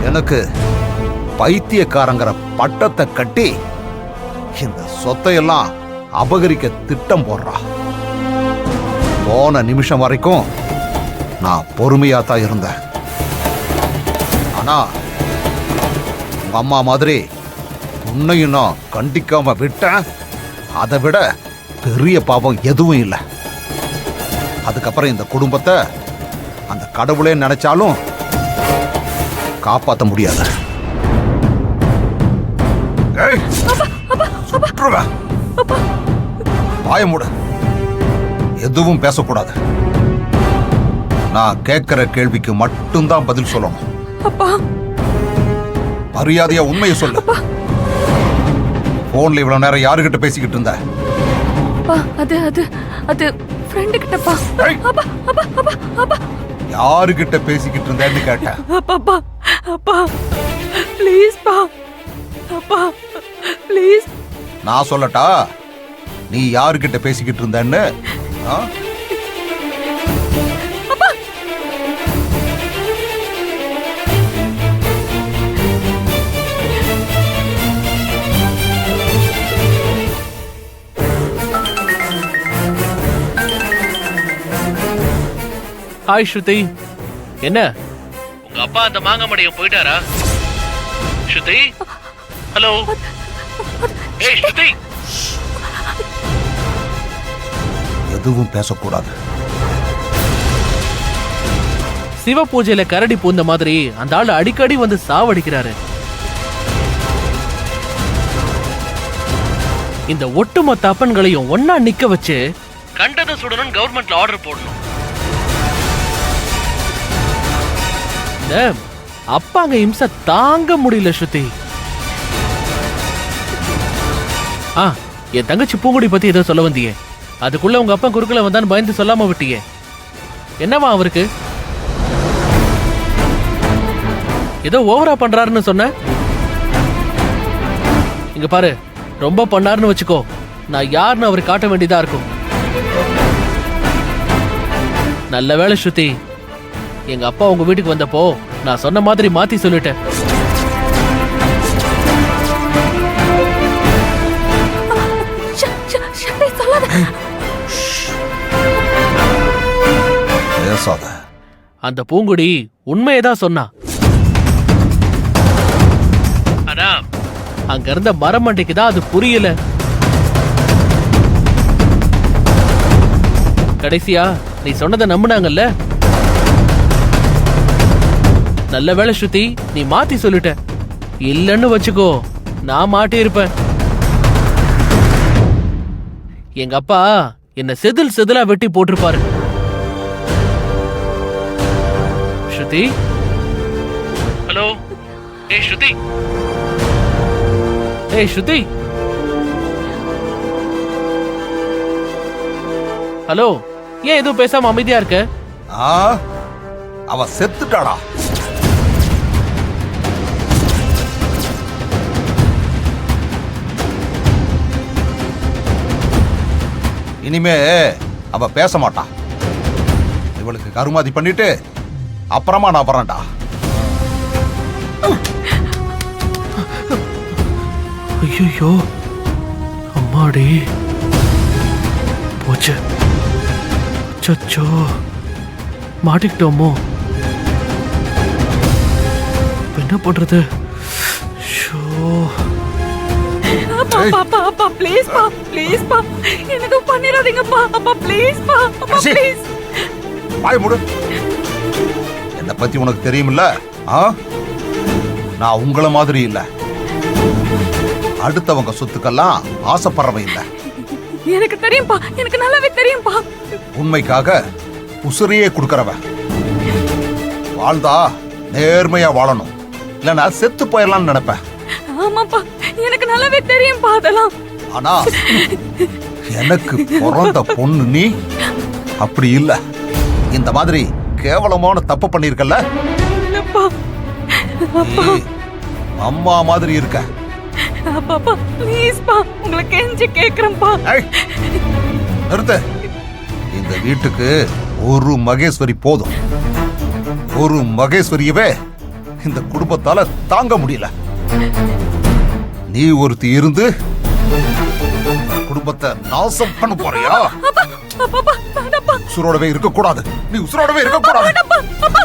எனக்கு பைத்தியக்காரங்கிற பட்டத்தை கட்டி இந்த சொத்தையெல்லாம் அபகரிக்க திட்டம் போடுறா. போன நிமிஷம் வரைக்கும் நான் பொறுமையா தான் இருந்தேன். ஆனா உங்க அம்மா மாதிரி உன்னையும் நான் கண்டிக்காம விட்டேன். அதை விட பெரிய பாவம் எதுவும் இல்லை. அதுக்கப்புறம் இந்த குடும்பத்தை அந்த கடவுளே நினைச்சாலும் காப்பாற்ற முடியாது. வாய மூடு. எதுவும் பேசக்கூடாது. நான் கேட்கிற கேள்விக்கு மட்டும்தான் பதில் சொல்லணும். மரியாதையா உண்மையை சொல்லு. போன்ல இவ்வளவு நேரம் யாருகிட்ட பேசிக்கிட்டு இருந்த? அது ஃப்ரெண்ட் கிட்டப்பா. யாருகிட்ட பேசிக்கிட்டு இருந்தேன்னு கேட்டேன். அப்பா ப்ளீஸ் பா. அப்பா ப்ளீஸ். நான் சொல்லட்டா நீ யாருகிட்ட பேசிக்கிட்டு இருந்தேன்னு? ஹாய் ஸ்ருதி. என்ன உங்க அப்பா அந்த மாங்கமடையும் போயிட்டாரா? ஸ்ருதி, ஹலோ. ஏய் ஸ்ருதி, எதுவும் பேசக்கூடாது. சிவ பூஜையில கரடி பூந்த மாதிரி அந்த ஆளு அடிக்கடி வந்து சாவடிக்கிறாரு. இந்த ஒட்டுமொத்த அப்பன்களையும் ஒன்னா நிக்க வச்சு கண்டதை சுடணும் கவர்மெண்ட்ல ஆர்டர் போடணும். இந்த அப்பாங்க இம்சை தாங்க முடியல ஸ்ருதி. என் தங்கச்சி பூங்குடி பத்தி ஏதோ சொல்ல வந்தியே, அதுக்குள்ள உங்க அப்பா குறுக்கல வந்தான்னு பயந்து சொல்லாம விட்டியே. என்னவா அவருக்கு? ஏதோ ஓவரா பண்றாருன்னு சொன்ன. இங்க பாரு, ரொம்ப பண்ணாருன்னு வச்சுக்கோ, நான் யாருன்னு அவருக்கு காட்ட வேண்டியதா இருக்கும். நல்ல வேளை ஸ்ருதி, எங்க அப்பா உங்க வீட்டுக்கு வந்தப்போ நான் சொன்ன மாதிரி மாத்தி சொல்லிட்டேன். அந்த பூங்குடி உண்மையதான் சொன்னா. ஆனா அங்க இருந்த மரமண்டைக்கு தான் அது புரியல. கடைசியா நீ சொன்னதை நம்புனாங்கல்ல. நல்ல வேளை ஸ்ருதி, நீ மாத்தி சொல்லிட்ட. இல்லன்னு வச்சுக்கோ, நான் மாட்டி இருப்பேன். எங்க அப்பா என்ன செதில் செதிலா வெட்டி போட்டிருப்பாரு. ஸ்ருதி, ஹலோ. ஏய் ஸ்ருதி, ஏய் ஸ்ருதி, ஹலோ. ஏன் எதுவும் பேசாம அமைதியா இருக்க? அவ செத்துட்டாடா. இனிமே அவ பேச மாட்டான். இவளுக்கு கருமாதி பண்ணிட்டு அப்புறமா நான் வரேன்டா. ஐயோ அம்மாடி போச்சு. சச்சோ, மாட்டிக்கிட்டோமோ? என்ன பண்றது? அப்பா ப்ளீஸ் பா, ப்ளீஸ் பா, எனக்கு பண்ணிராதீங்கப்பா. அப்பா ப்ளீஸ் பா, அப்பா ப்ளீஸ். வாய் மூடு. என்ன பத்தி உனக்கு தெரியுமில்ல? நான் உங்கள மாதிரி இல்ல. அடுத்தவங்க சொத்துக்கெல்லாம் ஆசைப்படுறவன் இல்ல. எனக்கு தெரியும்பா, எனக்கு நல்லாவே தெரியும்பா. உண்மைக்காக உசுரையே கொடுக்கறவன். வாழ்ந்தா நேர்மையா வாழணும், இல்லன்னா செத்து போயிடலாம்னு நினைப்பேன். ஆமாப்பா, எனக்கு நல்லாவே தெரியும்பா அதெல்லாம். ஆனா எனக்கு பிறந்த பொண்ணு நீ அப்படி இல்ல. இந்த மாதிரி கேவலமான தப்பு பண்ணிருக்கல. அம்மா மாதிரி இருக்க. அப்பா ப்ளீஸ் பா, உங்களை கெஞ்சி கேக்குறேன்ப்பா. நிறுத்து. இந்த வீட்டுக்கு ஒரு மகேஸ்வரி போதும். ஒரு மகேஸ்வரியவே இந்த குடும்பத்தால தாங்க முடியல. நீ ஒருத்தி இருந்து குடும்பத்தை நாசம் பண்ண போறியா? அப்பா வேண்டாப்பா உசுரோடவே இருக்க கூடாது. நீ உசுரோடவே இருக்க கூடாது. வேண்டாப்பா அப்பா